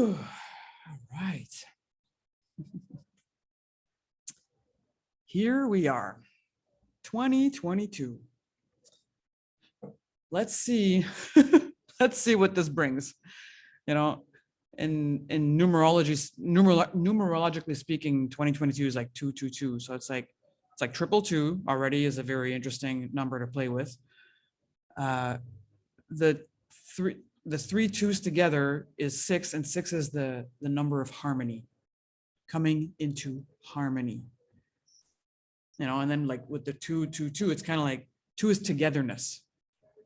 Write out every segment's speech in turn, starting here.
Whew. All right. Here we are, 2022. Let's see, let's see what this brings. You know, in numerologically speaking, 2022 is like 222. So it's like 222 already is a very interesting number to play with. The three twos together is 6, and 6 is the number of harmony, coming into harmony. You know, and then like with the 222, it's kind of like 2 is togetherness.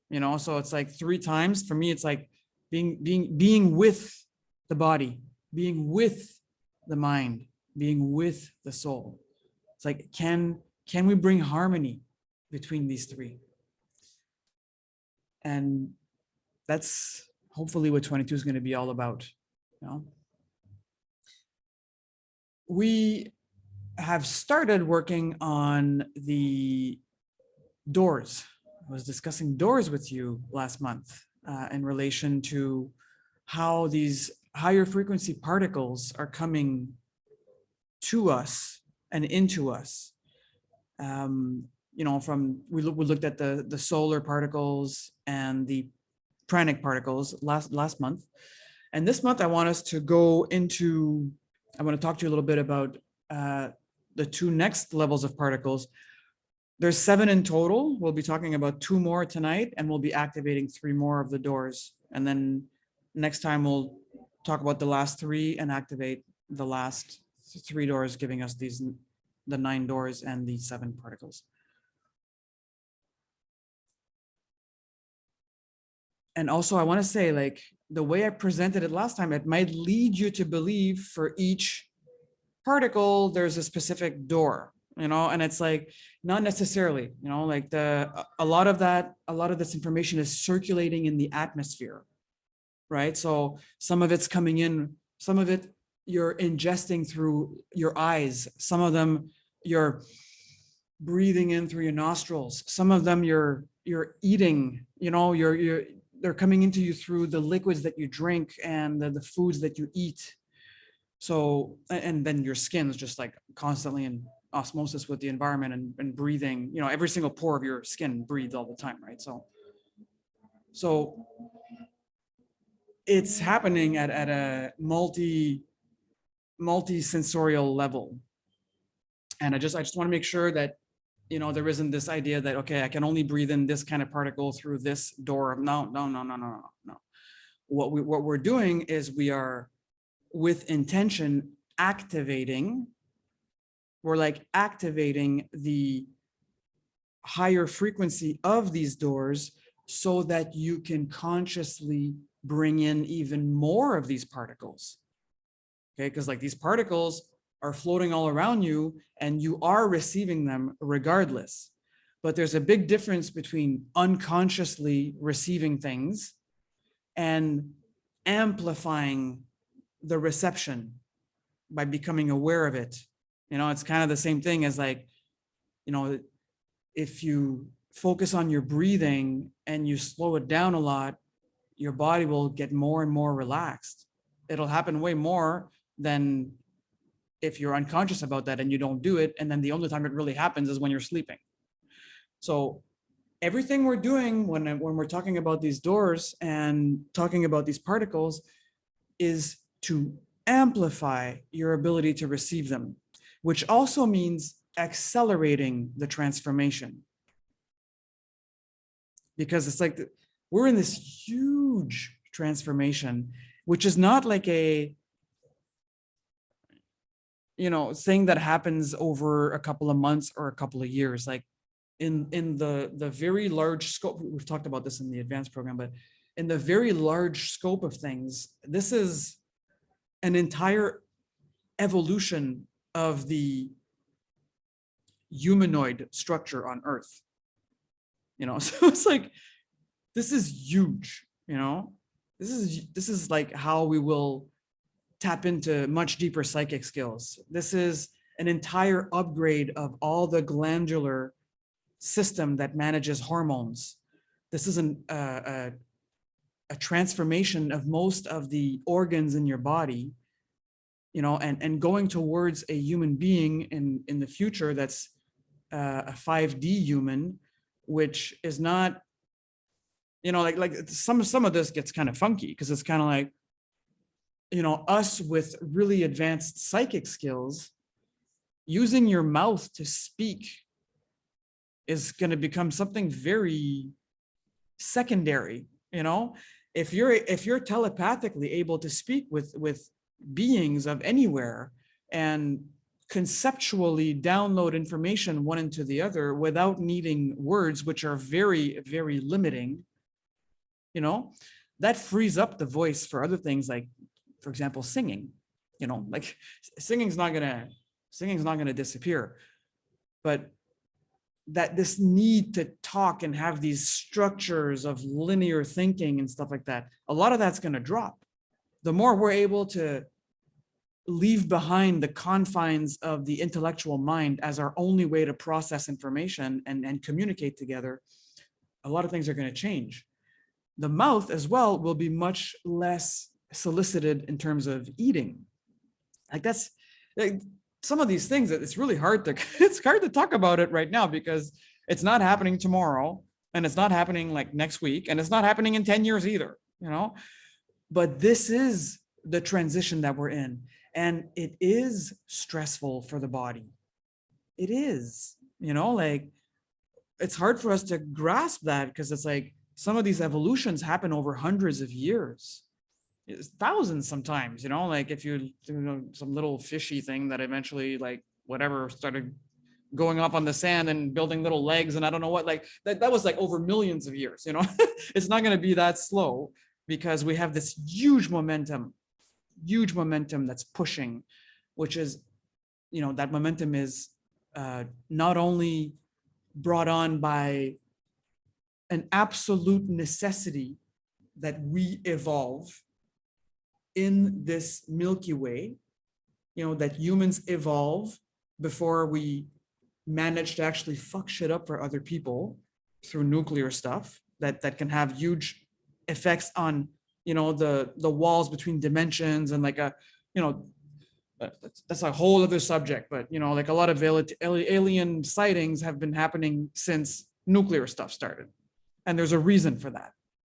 You know, so it's like 3 times for me. It's like being with the body, being with the mind, being with the soul. It's like can we bring harmony between these 3? And that's hopefully what 22 is going to be all about. You know, we have started working on the doors. I was discussing doors with you last month in relation to how these higher frequency particles are coming to us and into us. You know, we looked at the solar particles and the pranic particles last month, and this month I want us to go into. I want to talk to you a little bit about the 2 next levels of particles. There's 7 in total. We'll be talking about 2 more tonight, and we'll be activating 3 more of the doors. And then next time we'll talk about the last 3 and activate the last 3 doors, giving us the 9 doors and the 7 particles. And also I want to say, like, the way I presented it last time, it might lead you to believe for each particle there's a specific door, you know, and it's like not necessarily, you know, like a lot of this information is circulating in the atmosphere, right? So some of it's coming in, some of it you're ingesting through your eyes, some of them you're breathing in through your nostrils, some of them you're eating, you know, they're coming into you through the liquids that you drink and the foods that you eat. So, and then your skin is just like constantly in osmosis with the environment and breathing, you know, every single pore of your skin breathes all the time, right? So it's happening at a multi-sensorial level. And I just want to make sure that, you know, there isn't this idea that, okay, I can only breathe in this kind of particle through this door. No. What we're doing is we are, with intention, activating the higher frequency of these doors so that you can consciously bring in even more of these particles. Okay, because like these particles are floating all around you and you are receiving them regardless. But there's a big difference between unconsciously receiving things and amplifying the reception by becoming aware of it. You know, it's kind of the same thing as, like, you know, if you focus on your breathing and you slow it down a lot, your body will get more and more relaxed. It'll happen way more than if you're unconscious about that and you don't do it. And then the only time it really happens is when you're sleeping. So everything we're doing when we're talking about these doors and talking about these particles is to amplify your ability to receive them, which also means accelerating the transformation. Because it's like we're in this huge transformation, which is not like a, you know, thing that happens over a couple of months or a couple of years. Like in the very large scope, we've talked about this in the advanced program, but in the very large scope of things, this is an entire evolution of the humanoid structure on Earth. You know, so it's like, this is huge, you know, this is like how we will tap into much deeper psychic skills. This is an entire upgrade of all the glandular system that manages hormones. This is a transformation of most of the organs in your body, you know, and going towards a human being in the future that's a 5D human, which is not, you know, like some of this gets kind of funky because it's kind of like, you know, us with really advanced psychic skills, using your mouth to speak is going to become something very secondary. You know, if you're telepathically able to speak with beings of anywhere and conceptually download information one into the other without needing words, which are very, very limiting, you know, that frees up the voice for other things, like, for example, singing. You know, like singing's not gonna disappear, but that this need to talk and have these structures of linear thinking and stuff like that, a lot of that's going to drop. The more we're able to leave behind the confines of the intellectual mind as our only way to process information and communicate together, a lot of things are going to change. The mouth as well will be much less solicited in terms of eating. Like that's like, some of these things that it's really hard to it's hard to talk about it right now because it's not happening tomorrow and it's not happening like next week and it's not happening in 10 years either, you know. But this is the transition that we're in, and it is stressful for the body. It is, you know, like it's hard for us to grasp that because it's like some of these evolutions happen over hundreds of years. It's thousands sometimes, you know, like if you know some little fishy thing that eventually like whatever started going off on the sand and building little legs and I don't know what, like that was like over millions of years, you know. It's not going to be that slow because we have this huge momentum that's pushing, which is, you know, that momentum is not only brought on by an absolute necessity that we evolve in this Milky Way, you know, that humans evolve before we manage to actually fuck shit up for other people through nuclear stuff that can have huge effects on, you know, the walls between dimensions and like a, you know, that's a whole other subject, but you know, like a lot of alien sightings have been happening since nuclear stuff started. And there's a reason for that,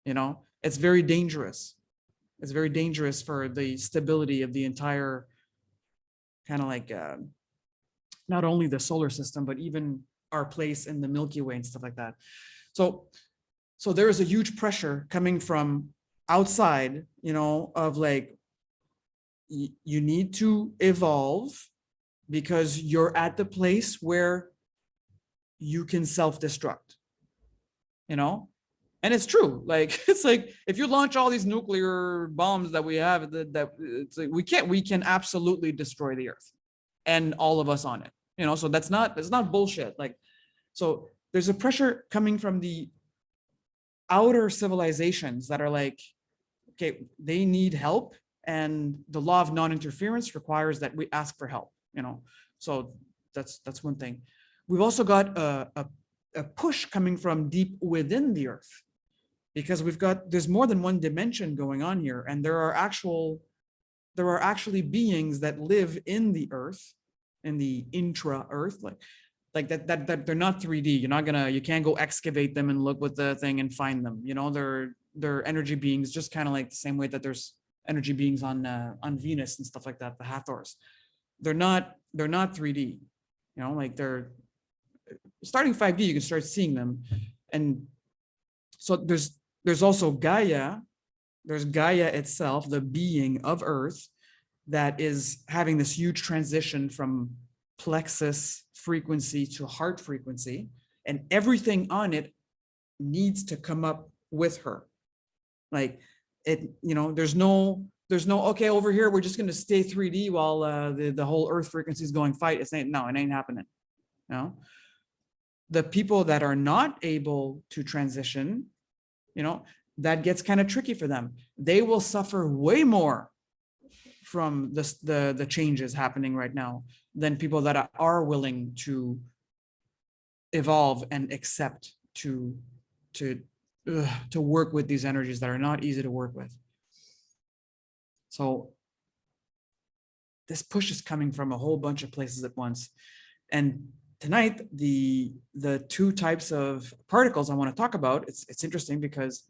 you know. It's very dangerous. It's very dangerous for the stability of the entire kind of like not only the solar system, but even our place in the Milky Way and stuff like that. So there is a huge pressure coming from outside, you know, of like, you need to evolve because you're at the place where you can self-destruct, you know. And it's true. Like, it's like, if you launch all these nuclear bombs that we have, that it's like, we can absolutely destroy the earth and all of us on it, you know? So that's not bullshit. Like, so there's a pressure coming from the outer civilizations that are like, okay, they need help. And the law of non-interference requires that we ask for help, you know? So that's one thing. We've also got a push coming from deep within the earth, because there's more than one dimension going on here, and there are actually beings that live in the earth, in the intra-earth, like that they're not 3D. You can't go excavate them and look with the thing and find them. You know, they're energy beings, just kind of like the same way that there's energy beings on Venus and stuff like that, the Hathors. They're not 3D. You know, like they're starting 5D, you can start seeing them. And so there's also Gaia. There's Gaia itself, the being of Earth, that is having this huge transition from Plexus frequency to heart frequency, and everything on it needs to come up with her. Like it, you know, there's no, okay, over here, we're just going to stay 3D while the whole Earth frequency is going fight. It ain't happening. No. The people that are not able to transition, you know, that gets kind of tricky for them. They will suffer way more from the changes happening right now than people that are willing to evolve and accept to to work with these energies that are not easy to work with. So this push is coming from a whole bunch of places at once. And tonight, the two types of particles I want to talk about, it's interesting because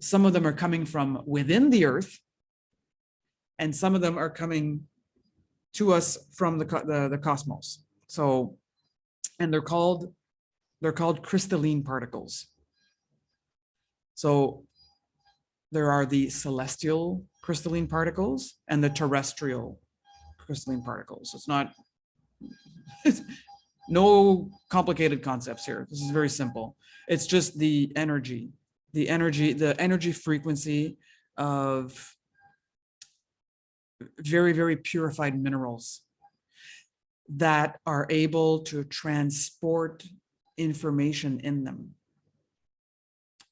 some of them are coming from within the earth, and some of them are coming to us from the cosmos. So, and they're called crystalline particles. So there are the celestial crystalline particles and the terrestrial crystalline particles. It's not, no complicated concepts here. This is very simple. It's just the energy frequency of very, very purified minerals that are able to transport information in them.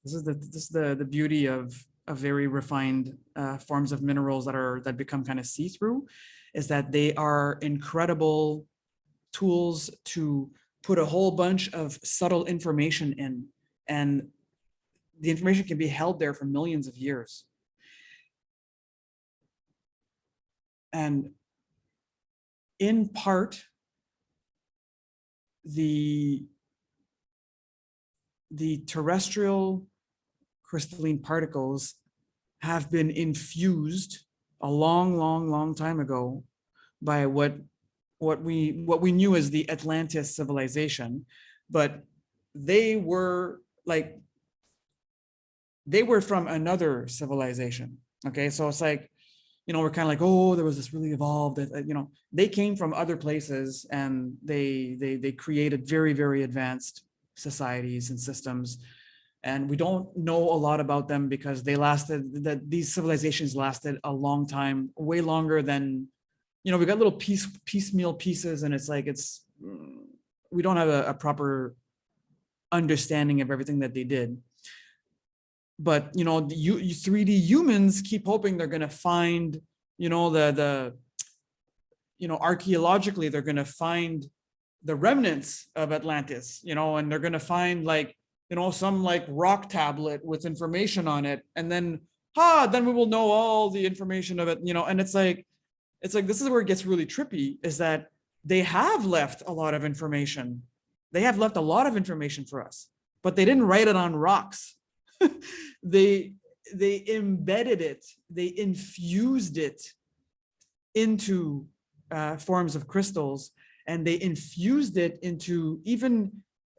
This is the beauty of very refined forms of minerals that become kind of see-through, is that they are incredible tools to put a whole bunch of subtle information in, and the information can be held there for millions of years. And in part, the terrestrial crystalline particles have been infused a long time ago by what we knew as the Atlantis civilization, but they were from another civilization. Okay, so it's like, we're kind of like, oh, there was this really evolved, they came from other places, and they created very, very advanced societies and systems. And we don't know a lot about them because these civilizations lasted a long time, way longer than, we got little piecemeal pieces, and it's like, we don't have a proper understanding of everything that they did. But, 3D humans keep hoping they're going to find, archaeologically, they're going to find the remnants of Atlantis, and they're going to find some rock tablet with information on it. And then we will know all the information of it, and it's like, this is where it gets really trippy, is that they have left a lot of information. They have left a lot of information for us, but they didn't write it on rocks. They embedded it, they infused it into forms of crystals, and they infused it into even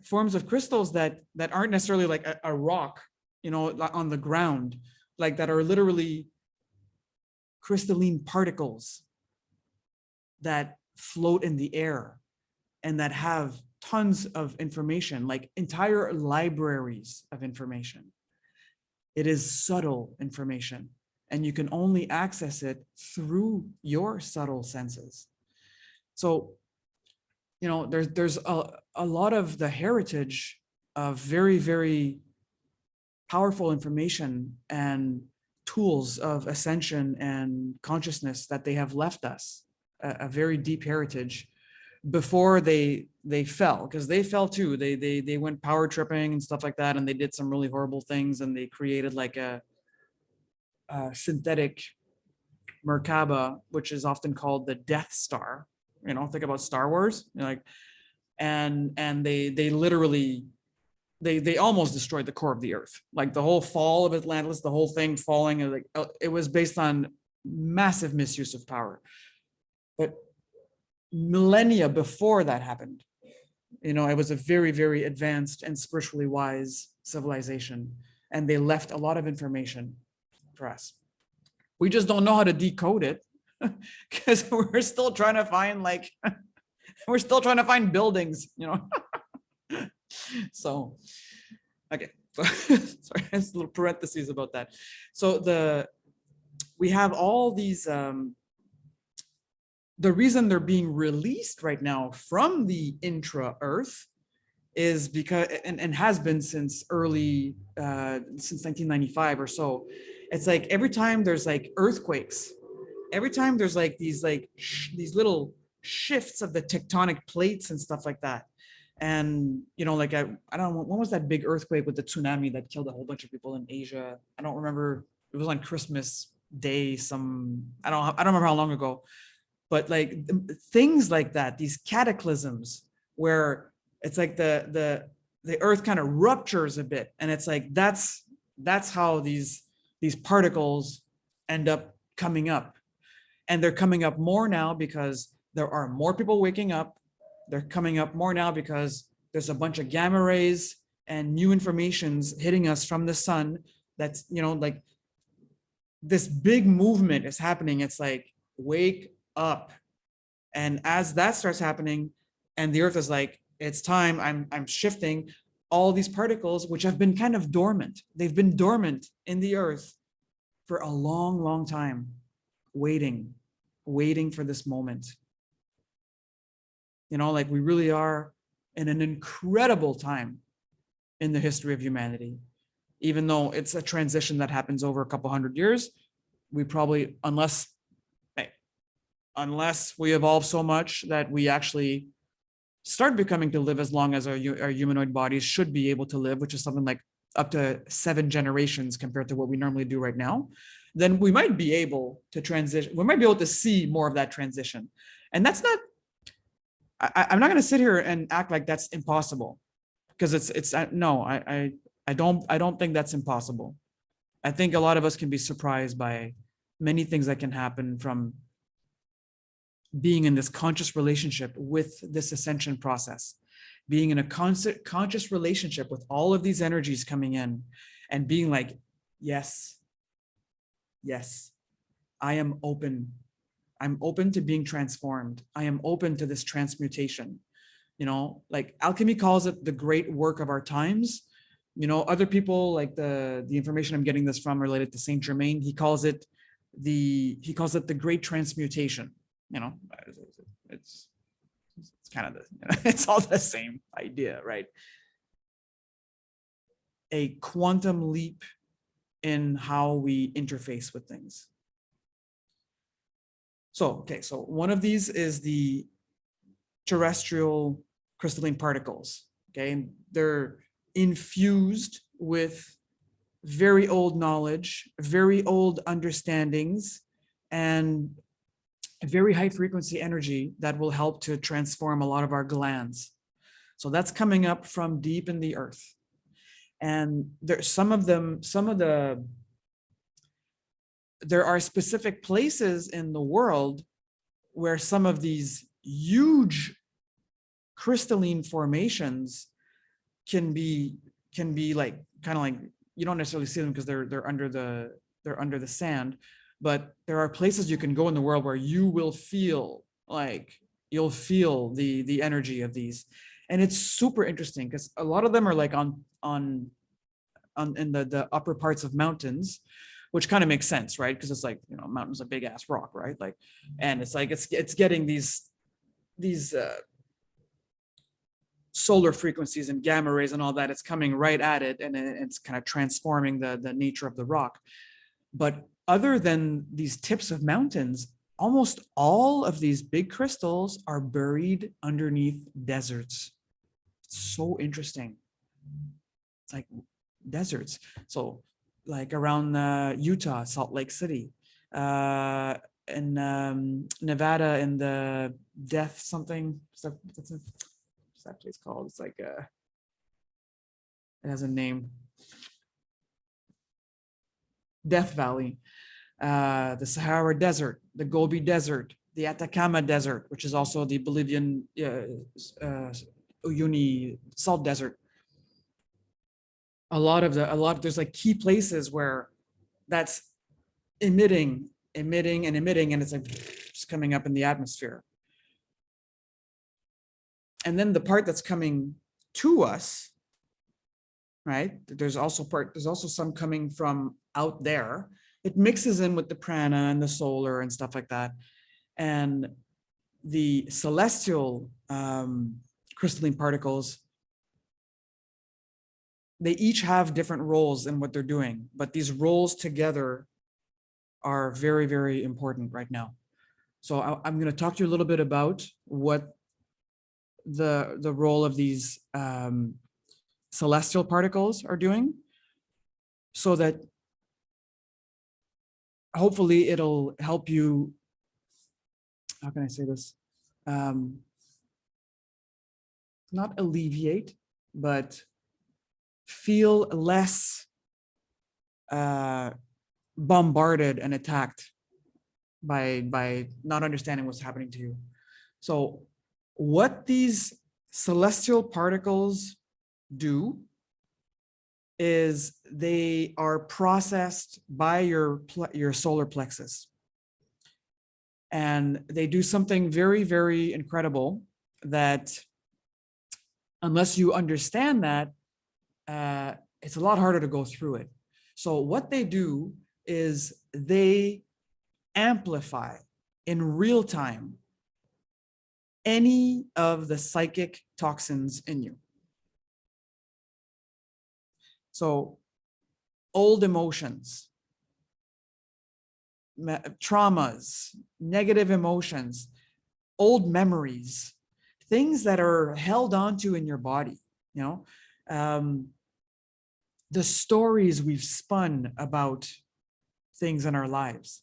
forms of crystals that aren't necessarily like a rock, on the ground, that are literally crystalline particles that float in the air and that have tons of information, like entire libraries of information. It is subtle information, and you can only access it through your subtle senses. So, there's a lot of the heritage of very, very powerful information and tools of ascension and consciousness that they have left us, a very deep heritage before they fell, because they fell too. They went power tripping and stuff like that, and they did some really horrible things, and they created like a synthetic Merkaba, which is often called the Death Star. Think about Star Wars, and they literally they almost destroyed the core of the earth. Like the whole fall of Atlantis, the whole thing falling, it was based on massive misuse of power. But millennia before that happened, it was a very, very advanced and spiritually wise civilization, and they left a lot of information for us. We just don't know how to decode it because we're still trying to find buildings, So, okay. Sorry, just a little parentheses about that. So we have all these, the reason they're being released right now from the intra-earth is because, and has been since since 1995 or so. It's like every time there's like earthquakes, every time there's like these little shifts of the tectonic plates and stuff like that, And, you know, like, I don't know, when was that big earthquake with the tsunami that killed a whole bunch of people in Asia? I don't remember. It was on Christmas Day, I don't remember how long ago, but like things like that, these cataclysms where it's like the earth kind of ruptures a bit. And it's like, that's how these particles end up coming up. And they're coming up more now because there are more people waking up. They're coming up more now because there's a bunch of gamma rays and new information's hitting us from the sun. That's, you know, like this big movement is happening. It's like, wake up. And as that starts happening, and the earth is like, it's time, I'm shifting all these particles, which have been kind of dormant. They've been dormant in the earth for a long, long time, waiting for this moment. You know, like we really are in an incredible time in the history of humanity. Even though it's a transition that happens over a couple hundred years, we probably, unless we evolve so much that we actually start becoming to live as long as our humanoid bodies should be able to live, which is something like up to 7 generations compared to what we normally do right now, then we might be able to transition. We might be able to see more of that transition. And that's not, I'm not going to sit here and act like that's impossible, because I don't think that's impossible. I think a lot of us can be surprised by many things that can happen from being in this conscious relationship with this ascension process, being in a conscious relationship with all of these energies coming in and being like, yes, I am open. I'm open to being transformed. I am open to this transmutation. You know, like alchemy calls it the great work of our times. You know, other people, like the information I'm getting this from related to Saint Germain, he calls it the great transmutation. You know, it's kind of it's all the same idea, right? A quantum leap in how we interface with things. So one of these is the terrestrial crystalline particles. Okay, and they're infused with very old knowledge, very old understandings, and very high frequency energy that will help to transform a lot of our glands. So that's coming up from deep in the earth. And there are specific places in the world where some of these huge crystalline formations can be like kind of like, you don't necessarily see them because they're under the sand, but there are places you can go in the world where you will feel like you'll feel the energy of these. And it's super interesting because a lot of them are like on in the upper parts of mountains, which kind of makes sense, right? Because it's like, you know, mountain's a big ass rock, right? Like, and it's like it's getting these solar frequencies and gamma rays and all that. It's coming right at it, and it's kind of transforming the nature of the rock. But other than these tips of mountains, almost all of these big crystals are buried underneath deserts. It's so interesting. It's like deserts. So like around Utah, Salt Lake City, in Nevada, in the Death something, what's that place called? It's like it has a name. Death Valley, the Sahara Desert, the Gobi Desert, the Atacama Desert, which is also the Bolivian Uyuni Salt Desert. There's like key places where that's emitting, and it's like just coming up in the atmosphere. And then the part that's coming to us, right? There's also some coming from out there. It mixes in with the prana and the solar and stuff like that. And the celestial crystalline particles, they each have different roles in what they're doing, but these roles together are very, very important right now. So I'm going to talk to you a little bit about what the role of these celestial particles are doing, so that hopefully it'll help you, how can I say this? Not alleviate, but feel less bombarded and attacked by not understanding what's happening to you. So what these celestial particles do is they are processed by your solar plexus. And they do something very, very incredible that, unless you understand that, it's a lot harder to go through it. So what they do is they amplify in real time any of the psychic toxins in you. So old emotions, traumas, negative emotions, old memories, things that are held onto in your body, you know, the stories we've spun about things in our lives.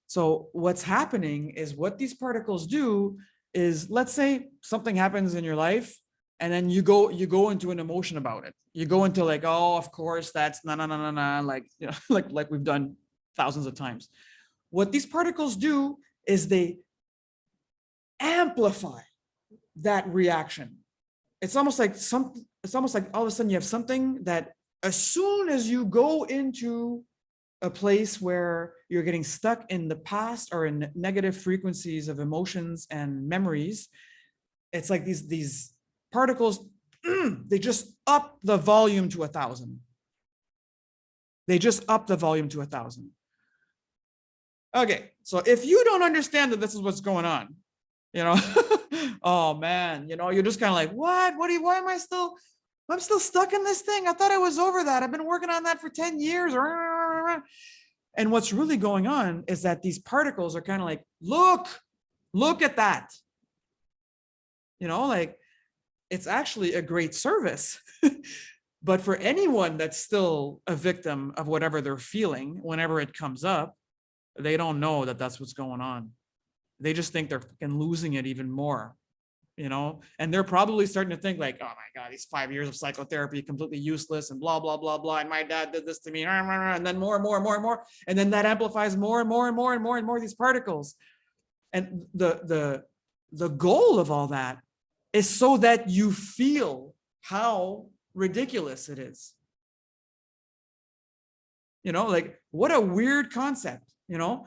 So what's happening is, what these particles do is, let's say something happens in your life, and then you go into an emotion about it. You go into like, oh, of course, that's na, like, you know, like we've done thousands of times. What these particles do is they amplify that reaction. It's almost like all of a sudden you have something that, as soon as you go into a place where you're getting stuck in the past or in negative frequencies of emotions and memories, it's like these particles, they just up the volume to 1,000. They just up the volume to 1,000. Okay, so if you don't understand that this is what's going on, you know, oh man, you know, you're just kind of like, why am I still, I'm still stuck in this thing. I thought I was over that. I've been working on that for 10 years. And what's really going on is that these particles are kind of like, look at that. You know, like, it's actually a great service. But for anyone that's still a victim of whatever they're feeling, whenever it comes up, they don't know that that's what's going on. They just think they're fucking losing it even more. You know, and they're probably starting to think like, oh my God, these 5 years of psychotherapy, completely useless, and blah, blah, blah, blah. And my dad did this to me, and then more and more and more and more. And then that amplifies more and more and more and more and more of these particles. And the goal of all that is so that you feel how ridiculous it is. You know, like, what a weird concept, you know?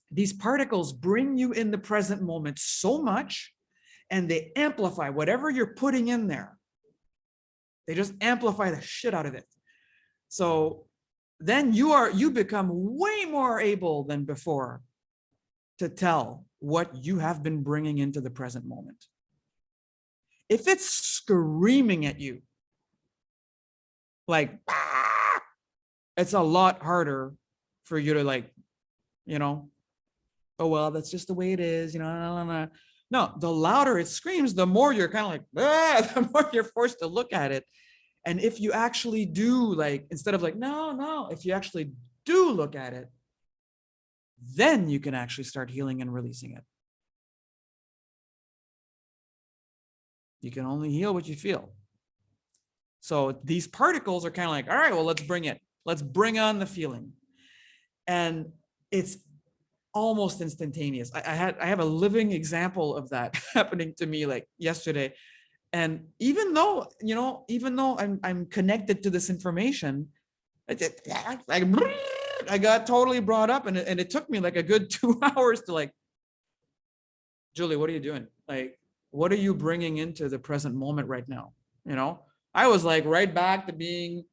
These particles bring you in the present moment so much, and they amplify whatever you're putting in there. They just amplify the shit out of it. So then you become way more able than before to tell what you have been bringing into the present moment. If it's screaming at you, like, ah, it's a lot harder for you to, like, you know, oh, well, that's just the way it is, you know. No, the louder it screams, the more you're kind of like, ah, the more you're forced to look at it. And if you actually do, like, instead of like, no, if you actually do look at it, then you can actually start healing and releasing it. You can only heal what you feel. So these particles are kind of like, all right, well, let's bring on the feeling. And it's almost instantaneous. I have a living example of that happening to me like yesterday. And even though I'm connected to this information, I got totally brought up, and it took me like a good 2 hours to like, Julie, what are you doing? Like, what are you bringing into the present moment right now? You know, I was like right back to being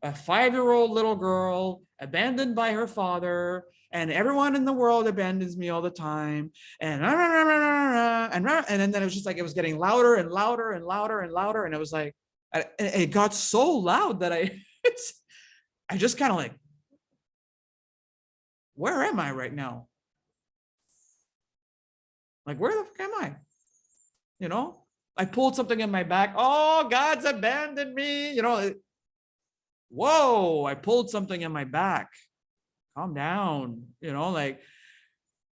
a 5-year-old little girl abandoned by her father, and everyone in the world abandons me all the time. And then it was just like, it was getting louder and louder and louder and louder. And it was like, it got so loud that I just kind of like, where am I right now? Like, where the fuck am I? You know, I pulled something in my back. Oh, God's abandoned me. Whoa, I pulled something in my back. Calm down, like,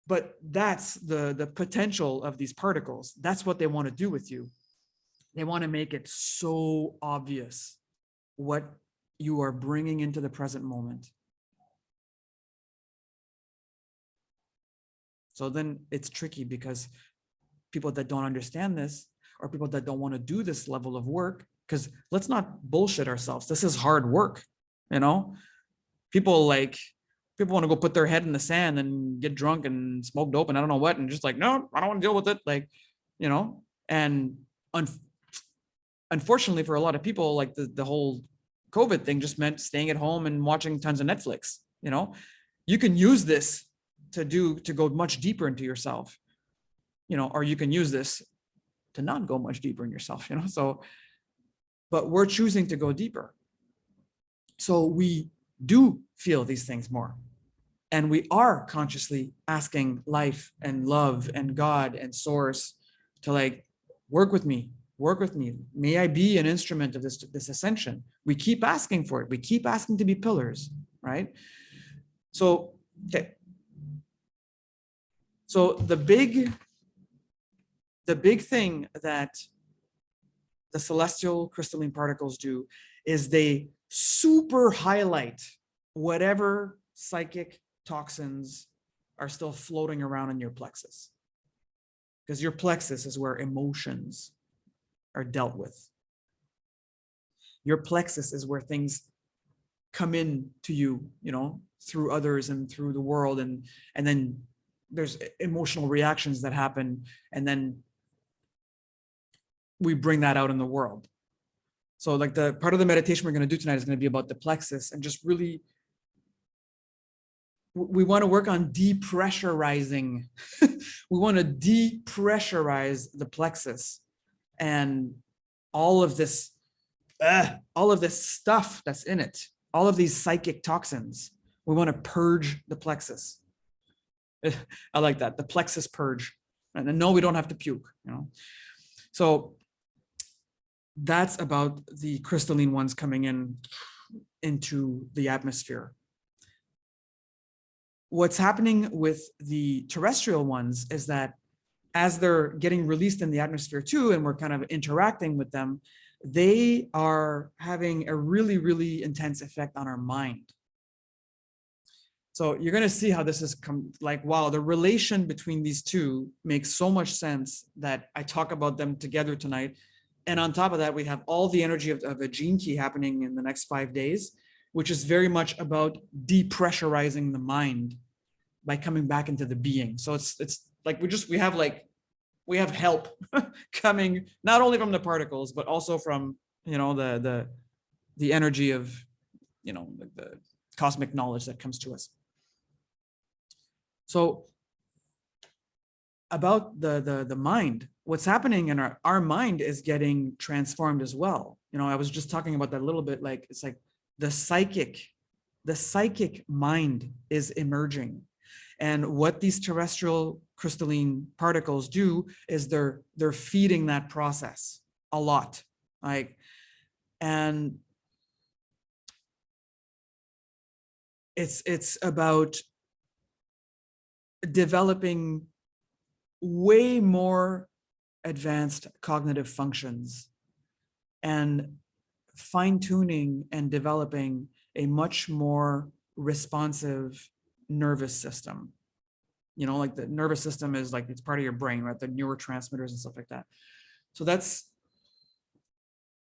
but that's the potential of these particles. That's what they want to do with you. They want to make it so obvious what you are bringing into the present moment. So then it's tricky because people that don't understand this, or people that don't want to do this level of work, because let's not bullshit ourselves. This is hard work, People want to go put their head in the sand and get drunk and smoke dope and I don't know what, and just like, no, I don't want to deal with it. Like, and unfortunately for a lot of people, like the whole COVID thing just meant staying at home and watching tons of Netflix. You can use this to go much deeper into yourself, or you can use this to not go much deeper in yourself, so, but we're choosing to go deeper. So we do feel these things more. And we are consciously asking life and love and God and source to like, work with me. May I be an instrument of this ascension. We keep asking for it. We keep asking to be pillars, right? So, okay. So the big thing that the celestial crystalline particles do is they super highlight whatever psychic toxins are still floating around in your plexus. Because your plexus is where emotions are dealt with. Your plexus is where things come in to you, through others and through the world. And then there's emotional reactions that happen. And then we bring that out in the world. So like the part of the meditation we're going to do tonight is going to be about the plexus, and just really, we want to work on depressurizing. We want to depressurize the plexus and all of this stuff that's in it, all of these psychic toxins. We want to purge the plexus. I like that, the plexus purge. And no, we don't have to puke, So that's about the crystalline ones coming into the atmosphere. What's happening with the terrestrial ones is that as they're getting released in the atmosphere too, and we're kind of interacting with them, they are having a really, really intense effect on our mind. So you're going to see how this is like, wow, the relation between these two makes so much sense that I talk about them together tonight. And on top of that, we have all the energy of a gene key happening in the next 5 days, which is very much about depressurizing the mind by coming back into the being. So it's like we have help coming not only from the particles, but also from the energy of the cosmic knowledge that comes to us. So about the mind, what's happening in our mind is getting transformed as well. I was just talking about that a little bit, like it's like the psychic mind is emerging. And what these terrestrial crystalline particles do is they're feeding that process a lot. And it's about developing way more advanced cognitive functions and fine-tuning and developing a much more responsive nervous system. Like the nervous system is like, it's part of your brain, right? The neurotransmitters and stuff like that. So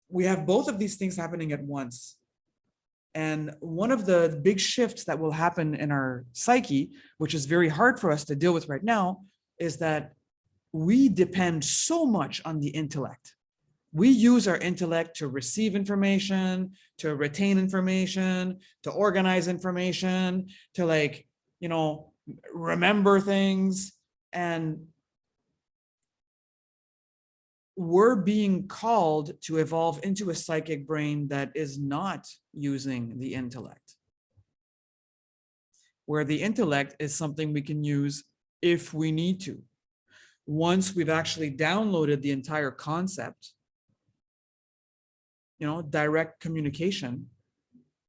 we have both of these things happening at once. And one of the big shifts that will happen in our psyche, which is very hard for us to deal with right now, is that we depend so much on the intellect. We use our intellect to receive information, to retain information, to organize information, to remember things. And we're being called to evolve into a psychic brain that is not using the intellect, where the intellect is something we can use if we need to. once we've actually downloaded the entire concept, direct communication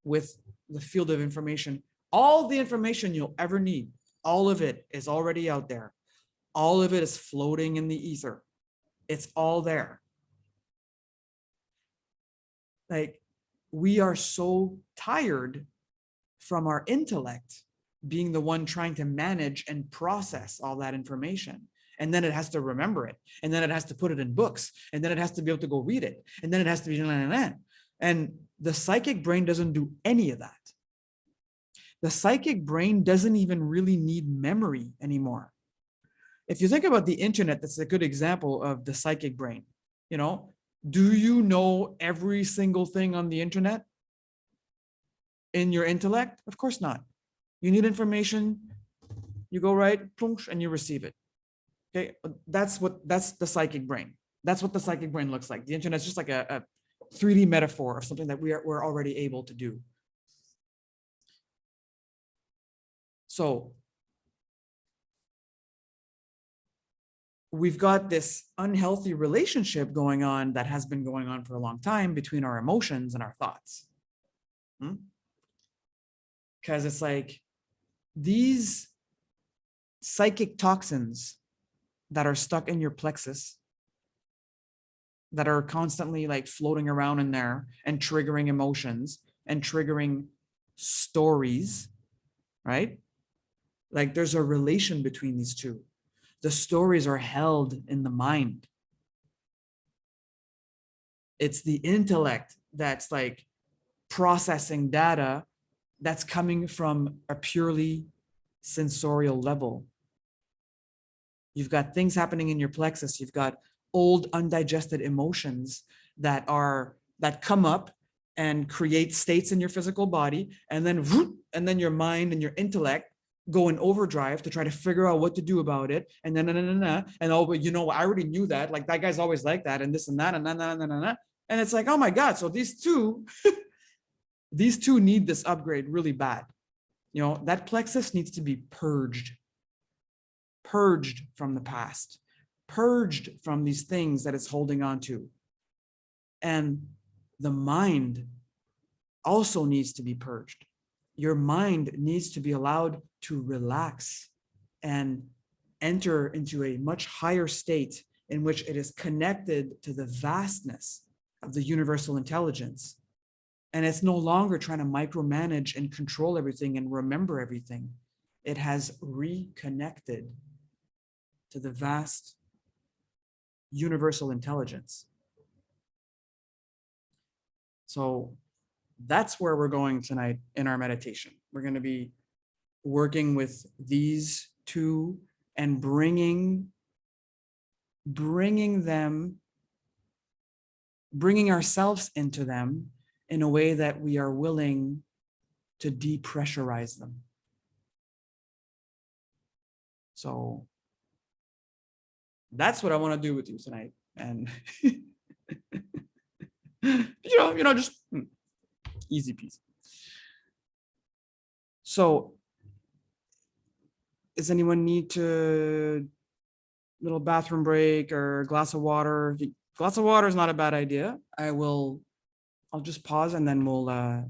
with the field of information, all the information you'll ever need, all of it is already out there. All of it is floating in the ether. It's all there. Like, we are so tired from our intellect being the one trying to manage and process all that information. And then it has to remember it. And then it has to put it in books. And then it has to be able to go read it. And then it has to be, and the psychic brain doesn't do any of that. The psychic brain doesn't even really need memory anymore. If you think about the internet, that's a good example of the psychic brain. Do you know every single thing on the internet in your intellect? Of course not. You need information, you go right, and you receive it. Okay, that's the psychic brain. That's what the psychic brain looks like. The internet is just like a 3D metaphor of something that we're already able to do. So we've got this unhealthy relationship going on that has been going on for a long time between our emotions and our thoughts. Because it's like these psychic toxins that are stuck in your plexus, that are constantly like floating around in there and triggering emotions and triggering stories, right? Like, there's a relation between these two. The stories are held in the mind. It's the intellect that's like processing data that's coming from a purely sensorial level. You've got things happening in your plexus. You've got old undigested emotions that come up and create states in your physical body, and then your mind and your intellect go in overdrive to try to figure out what to do about it. And then and oh, but I already knew that. Like, that guy's always like that, and this and that, and it's like, oh my God! So these two, these two need this upgrade really bad. That plexus needs to be purged from the past, purged from these things that it's holding on to. And the mind also needs to be purged. Your mind needs to be allowed to relax and enter into a much higher state in which it is connected to the vastness of the universal intelligence. And it's no longer trying to micromanage and control everything and remember everything. It has reconnected to the vast universal intelligence. So that's where we're going tonight in our meditation. We're going to be working with these two and bringing ourselves into them in a way that we are willing to depressurize them. So that's what I want to do with you tonight. And just easy peasy. So does anyone need to little bathroom break or a glass of water? Glass of water is not a bad idea. I'll just pause and then we'll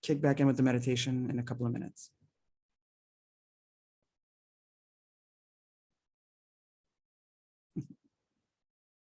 kick back in with the meditation in a couple of minutes.